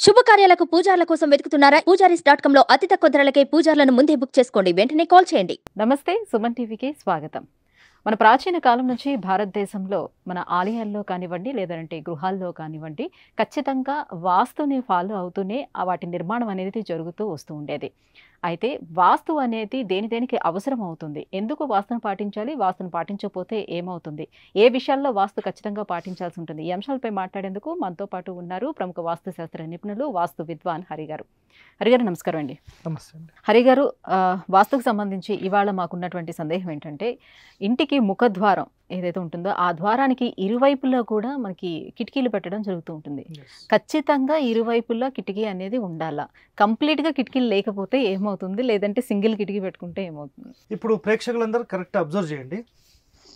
శుభకార్యాలకు పూజార్ల కోసం వెతుకుతున్నారా? పూజారీస్.com లో అతి తక్కువ ధరలకే పూజార్లను ముందే బుక్ చేసుకోండి. వెంటనే కాల్ చేయండి. నమస్తే, సుమన్ టీవీకి స్వాగతం. మన ప్రాచీన కాలం నుంచి భారతదేశంలో మన ఆలయాల్లో కానివ్వండి, లేదంటే గృహాల్లో కానివ్వండి, ఖచ్చితంగా వాస్తుని ఫాలో అవుతూనే వాటి నిర్మాణం అనేది జరుగుతూ వస్తూ ఉండేది. అయితే వాస్తు అనేది దేనికి అవసరం అవుతుంది, ఎందుకు వాస్తును పాటించాలి, వాస్తును పాటించకపోతే ఏమవుతుంది, ఏ విషయాల్లో వాస్తు ఖచ్చితంగా పాటించాల్సి ఉంటుంది, ఈ అంశాలపై మాట్లాడేందుకు మనతో పాటు ఉన్నారు ప్రముఖ వాస్తు శాస్త్ర నిపుణులు, వాస్తు విద్వాన్ హరి గారు. హరి గారు నమస్కారం అండి. నమస్తే అండి. హరి గారు, వాస్తుకు సంబంధించి ఇవాళ మాకున్నటువంటి సందేహం ఏంటంటే, ఇంటికి ముఖద్వారం ఏదైతే ఉంటుందో ఆ ద్వారానికి ఇరువైపులా కూడా మనకి కిటికీలు పెట్టడం జరుగుతూ ఉంటుంది. ఖచ్చితంగా ఇరువైపులా కిటికీ అనేది ఉండాలా? కంప్లీట్గా కిటికీలు లేకపోతే ఏమవుతుంది, లేదంటే సింగిల్ కిటికీ పెట్టుకుంటే ఏమవుతుంది? ఇప్పుడు ప్రేక్షకులందరూ కరెక్ట్ అబ్జర్వ్ చేయండి.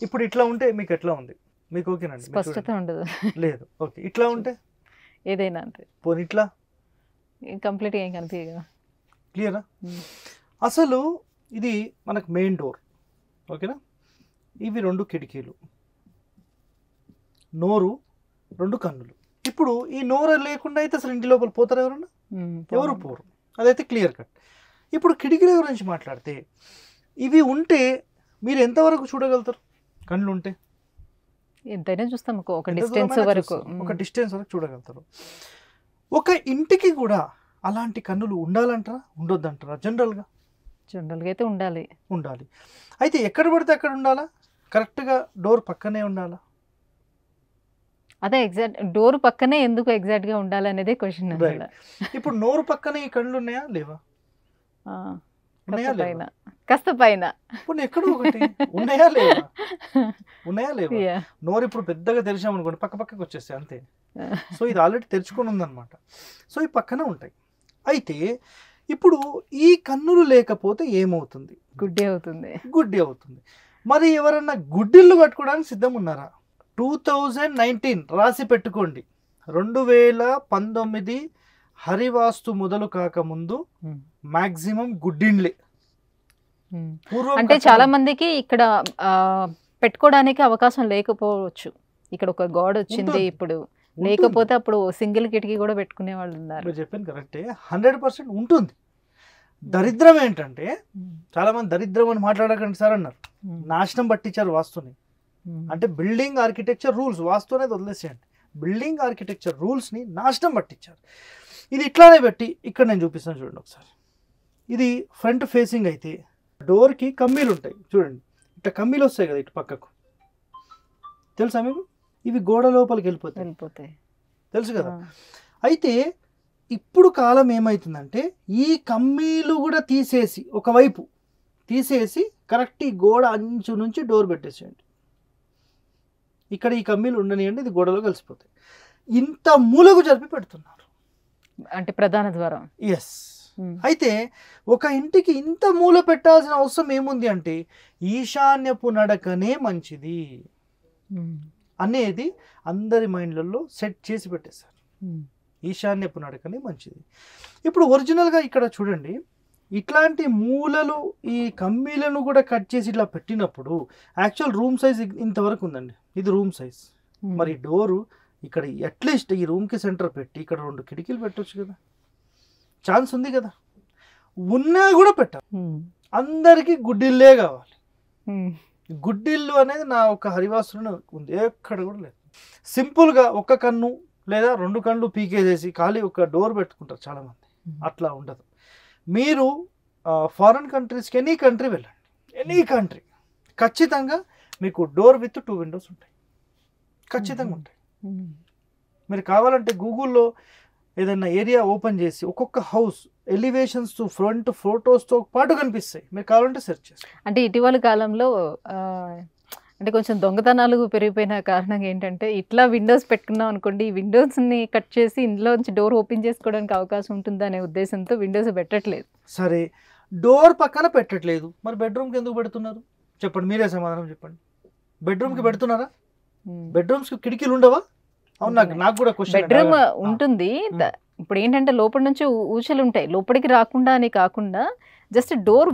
ఇప్పుడు ఇట్లా ఉంటే మీకు ఎట్లా ఉంది? మీకు ఓకేనండి? స్పష్టత ఉండదు. లేదు, ఓకే. ఇట్లా ఉంటే ఏదైనా అంతే, పోనీ ఇట్లా కంప్లీట్గా ఏం కనిపించదు కదా. క్లియరా? అసలు ఇది మనకు మెయిన్ డోర్, ఓకేనా? ఇవి రెండు కిటికీలు, నోరు, రెండు కన్నులు. ఇప్పుడు ఈ నోరు లేకుండా అయితే అసలు ఇంటి లోపల పోతారు ఎవరన్నా? ఎవరు పోరు. అదైతే క్లియర్ కట్. ఇప్పుడు కిటికీల గురించి మాట్లాడితే, ఇవి ఉంటే మీరు ఎంతవరకు చూడగలుగుతారు? కళ్ళు ఉంటే ఎంతైనా చూస్తాం, ఒక ఎంత డిస్టెన్స్ దూరమైనా వరకు. చూస్తాం. ఒక డిస్టెన్స్ వరకు చూడగలుగుతారు. ఒక ఇంటికి కూడా అలాంటి కన్నులు ఉండాలంటారా, ఉండొద్దంటారా? జనరల్గా అయితే ఉండాలి. ఉండాలి. అయితే ఎక్కడ పడితే అక్కడ ఉండాలా? కరెక్ట్గా డోర్ పక్కనే ఉండాలా? అదే ఎగ్జాక్ట్ డోర్ పక్కనే ఎందుకు ఎగ్జాక్ట్గా ఉండాలి అనేది క్వశ్చన్. Right. ఇప్పుడు నోరు పక్కనే ఈ కళ్ళు ఉన్నాయా లేవా? ఉన్నాయా లేవా? కాస్త పైన ఇప్పుడు ఎక్కడో ఒకటి ఉన్నాయా లేవా? ఉన్నాయా లేవా? నోరు ఇప్పుడు పెద్దగా తెరిచామనుకోండి, పక్క పక్కకి వచ్చేస్తాయి అంతే. సో ఇది ఆల్రెడీ తెరుచుకొని ఉందన్నమాట. సో ఈ పక్కన ఉంటాయి. అయితే ఇప్పుడు ఈ కన్నులు లేకపోతే ఏమవుతుంది? గుడ్డి అవుతుంది. గుడ్డి అవుతుంది. మరి ఎవరన్నా గుడ్డిళ్ళు కట్టుకోవడానికి సిద్ధం ఉన్నారా? 2019 రాసి పెట్టుకోండి. 2019 హరివాస్తు మొదలు కాకముందు మాక్సిమం గుడ్డిండ్లే. అంటే చాలా మందికి ఇక్కడ పెట్టుకోవడానికి అవకాశం లేకపోవచ్చు. ఇక్కడ ఒక గోడ వచ్చింది, ఇప్పుడు లేకపోతే అప్పుడు సింగిల్ కిటికీ కూడా పెట్టుకునే వాళ్ళు ఉన్నారు. మీరు చెప్పాను కరెక్టే, 100% ఉంటుంది. దరిద్రం ఏంటంటే, చాలా మంది దరిద్రం అని మాట్లాడకండి సార్ అన్నారు. నాశనం పట్టించారు వాస్తుని. అంటే బిల్డింగ్ ఆర్కిటెక్చర్ రూల్స్, వాస్తు అనేది వదిలేసేయండి, బిల్డింగ్ ఆర్కిటెక్చర్ రూల్స్ని నాశనం పట్టించారు. ఇది ఇట్లానే పెట్టి ఇక్కడ నేను చూపిస్తాను చూడండి ఒకసారి. ఇది ఫ్రంట్ ఫేసింగ్ అయితే డోర్కి కమ్మీలు ఉంటాయి చూడండి. ఇట్లా కమ్మీలు వస్తాయి కదా ఇటు పక్కకు, తెలుసా మీకు? ఇవి గోడ లోపలికి వెళ్ళిపోతాయి, తెలుసు కదా. అయితే ఇప్పుడు కాలం ఏమవుతుందంటే, ఈ కమ్మీలు కూడా తీసేసి ఒకవైపు తీసేసి కరెక్ట్ ఈ గోడ అంచు నుంచి డోర్ పెట్టేసేయండి. ఇక్కడ ఈ కమ్మీలు ఉండనియండి, ఇది గోడలో కలిసిపోతాయి. ఇంత మూలకు జరిపి పెడుతున్నారు, అంటే ప్రధాన ద్వారం. ఎస్. అయితే ఒక ఇంటికి ఇంత మూల పెట్టాల్సిన అవసరం ఏముంది అంటే, ఈశాన్యపు నడకనే మంచిది అనేది అందరి మైండ్లలో సెట్ చేసి పెట్టేశారు. ఈశాన్యపు నడకనే మంచిది. ఇప్పుడు ఒరిజినల్గా ఇక్కడ చూడండి, ఇట్లాంటి మూలలు ఈ కమ్మీలను కూడా కట్ చేసి ఇట్లా పెట్టినప్పుడు యాక్చువల్ రూమ్ సైజ్ ఇంతవరకు ఉందండి, ఇది రూమ్ సైజ్. మరి డోరు ఇక్కడ అట్లీస్ట్ ఈ రూమ్కి సెంటర్ పెట్టి ఇక్కడ 2 కిటికీలు పెట్టవచ్చు కదా, ఛాన్స్ ఉంది కదా. ఉన్నా కూడా పెట్టాలి. అందరికీ గుడ్డిల్లే కావాలి. గుడ్డిల్లు అనేది నా ఒక హరివాసులో ఉంది, ఎక్కడ కూడా లేదు. సింపుల్గా ఒక కన్ను లేదా 2 కళ్ళు పీకేసేసి ఖాళీ ఒక డోర్ పెట్టుకుంటారు చాలామంది. అట్లా ఉండదు. మీరు ఫారిన్ కంట్రీస్కి ఎనీ కంట్రీ వెళ్ళండి, ఎనీ కంట్రీ ఖచ్చితంగా మీకు డోర్ విత్ 2 విండోస్ ఉంటాయి, ఖచ్చితంగా ఉంటాయి. మీరు కావాలంటే గూగుల్లో ఏదైనా ఏరియా ఓపెన్ చేసి ఒక్కొక్క హౌస్ ఎలివేషన్స్ ఫ్రంట్ ఫోటోస్తో పాటు కనిపిస్తాయి, మీరు కావాలంటే సెర్చ్ చేస్తారు. అంటే ఇటీవల కాలంలో అంటే కొంచెం దొంగతనాలు పెరిగిపోయిన కారణంగా ఏంటంటే, ఇట్లా విండోస్ పెట్టుకున్నాం అనుకోండి, ఈ విండోస్ని కట్ చేసి ఇంట్లోంచి డోర్ ఓపెన్ చేసుకోవడానికి అవకాశం ఉంటుందనే ఉద్దేశంతో విండోస్ పెట్టట్లేదు. సరే, డోర్ పక్కన పెట్టట్లేదు, మరి బెడ్రూమ్కి ఎందుకు పెడుతున్నారు చెప్పండి, మీరే సమాధానం చెప్పండి. బెడ్రూమ్కి పెడుతున్నారా? బెడ్రూమ్స్కి కిటికీలు ఉండవా? అవును, నాకు కూడా క్వశ్చన్. బెడ్రూమ్ ఉంటుంది. ఇప్పుడు ఏంటంటే లోపల నుంచి ఊచలు ఉంటాయి, లోపలికి రాకుండా అని కాకుండా జస్ట్ డోర్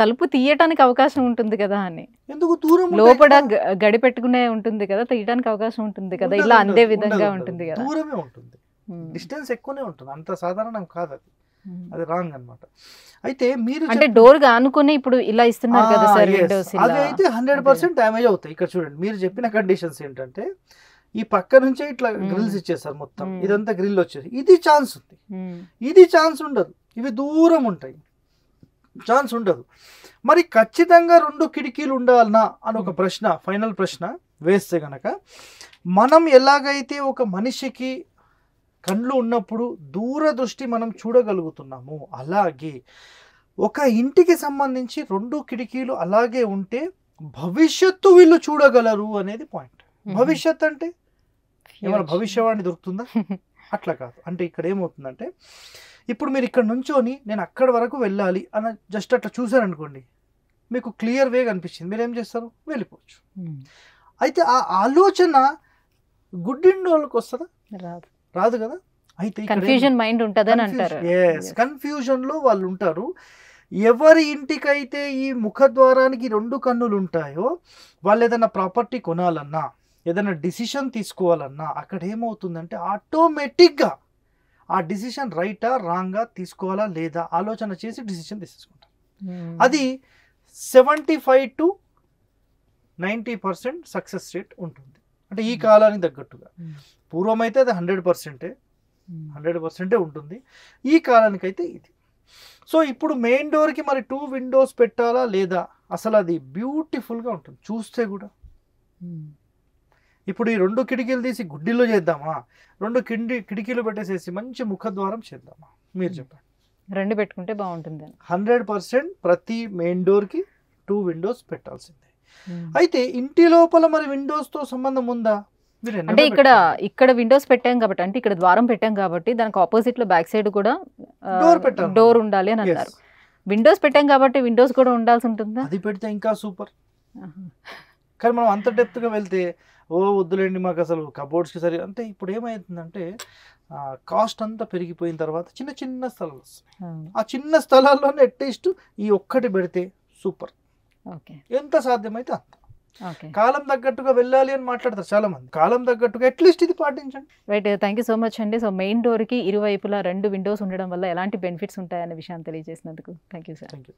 తలుపు తీయటానికి అవకాశం ఉంటుంది కదా అని. ఎందుకు దూరం? లోపల గడి పెట్టుకునే ఉంటుంది కదా, తీయడానికి అవకాశం ఉంటుంది కదా, ఇలా అందే విధంగా ఉంటుంది కదా. దూరమే ఉంటుంది. డిస్టెన్స్ ఎక్కువనే ఉంటుంది, అంత సాధారణం కాదు అది, అది రాంగ్ అన్నమాట. అయితే మీరు అంటే డోర్ గా అనుకుని ఇప్పుడు ఇలా ఇస్తున్నారు కదా సార్ విండోస్, అది అయితే 100% డ్యామేజ్ అవుతాయి. ఇక్కడ చూడండి మీరు చెప్పిన కండిషన్స్ ఏంటంటే ఈ పక్క నుంచే ఇట్లా గ్రిల్స్ ఇచ్చేస్తారు మొత్తం, ఇదంతా గ్రిల్ వచ్చేసి ఇది ఛాన్స్ ఉంది, ఇది ఛాన్స్ ఉండదు, ఇవి దూరం ఉంటాయి, ఛాన్స్ ఉండదు. మరి ఖచ్చితంగా 2 కిటికీలు ఉండాలనా అని ఒక ప్రశ్న, ఫైనల్ ప్రశ్న వేస్తే గనక, మనం ఎలాగైతే ఒక మనిషికి కళ్ళు ఉన్నప్పుడు దూరదృష్టి మనం చూడగలుగుతున్నాము, అలాగే ఒక ఇంటికి సంబంధించి 2 కిటికీలు అలాగే ఉంటే భవిష్యత్తు వీళ్ళు చూడగలరు అనేది పాయింట్. భవిష్యత్ అంటే ఏమైనా భవిష్యవాణి దొరుకుతుందా? అట్లా కాదు. అంటే ఇక్కడ ఏమవుతుందంటే ఇప్పుడు మీరు ఇక్కడ నుంచోని నేను అక్కడి వరకు వెళ్ళాలి అని జస్ట్ అట్లా చూసారనుకోండి, మీకు క్లియర్ వే కనిపించింది, మీరు ఏం చేస్తారు? వెళ్ళిపోవచ్చు. అయితే ఆ ఆలోచన గుడ్డిండోళ్ళకి వస్తుందా? రాదు కదా. అయితే కన్ఫ్యూజన్ మైండ్ ఉంటదని అంటారు. కన్ఫ్యూజన్ లో వాళ్ళు ఉంటారు. ఎవరి ఇంటికైతే ఈ ముఖద్వారానికి 2 కన్నులు ఉంటాయో వాళ్ళు ఏదైనా ప్రాపర్టీ కొనాలన్నా, ఏదైనా డిసిషన్ తీసుకోవాలన్నా అక్కడ ఏమవుతుందంటే ఆటోమేటిక్గా ఆ డిసిషన్ రైటా రాంగా తీసుకోవాలా లేదా ఆలోచన చేసి డిసిషన్ తీసుకుంటారు. అది 75 to 90% సక్సెస్ రేట్ ఉంటుంది. అంటే ఈ కాలానికి తగ్గట్టుగా. పూర్వం అయితే అది 100% ఉంటుంది, ఈ కాలానికి అయితే ఇది. సో ఇప్పుడు మెయిన్ డోర్కి మరి 2 విండోస్ పెట్టాలా లేదా, అసలు అది బ్యూటిఫుల్గా ఉంటుంది చూస్తే కూడా. ఇప్పుడు ఈ 2 కిటికీలు తీసి గుడ్డిలో చేద్దామా, 2 కిటికీలు పెట్టేసేసి మంచి ముఖద్వారం చేద్దామా, మీరు చెప్పండి. 2 పెట్టుకుంటే బాగుంటుంది. 100% ప్రతి మెయిన్ డోర్కి 2 విండోస్ పెట్టాల్సిందే. అయితే ఇంటి లోపల మరి విండోస్తో సంబంధం ఉందా? అంటే ఇక్కడ విండోస్ పెట్టాం కాబట్టి, అంటే ఇక్కడ ద్వారం పెట్టాం కాబట్టి దానికి ఆపోజిట్ లో బ్యాక్ సైడ్ కూడా డోర్ ఉండాలి అని అన్నారు. విండోస్ పెట్టాం కాబట్టి విండోస్ కూడా ఉండాల్సి ఉంటుందా? అది పెడితే ఇంకా సూపర్. కానీ మనం అంత డెప్త్గా వెళ్తే వద్దులేండి మాకు అసలు కబోర్డ్స్కి సరి అంటే ఇప్పుడు ఏమవుతుందంటే కాస్ట్ అంతా పెరిగిపోయిన తర్వాత చిన్న చిన్న స్థలాలు వస్తాయి. ఆ చిన్న స్థలాల్లోనే అట్లీస్ట్ ఈ ఒక్కటి పెడితే సూపర్. ఎంత సాధ్యమైతే అంత. కాలం తగ్గట్టుగా వెళ్ళాలి అని మాట్లాడతారు చాలా మంది. కాలం తగ్గట్టుగా అట్లీస్ట్ ఇది పాటించండి. Right, thank you so much అండి. సో మెయిన్ డోర్కి ఇరువైపులా 2 విండోస్ ఉండడం వల్ల ఎలాంటి బెనిఫిట్స్ ఉంటాయనే విషయాన్ని తెలియజేసినందుకు thank you sir. Thank you.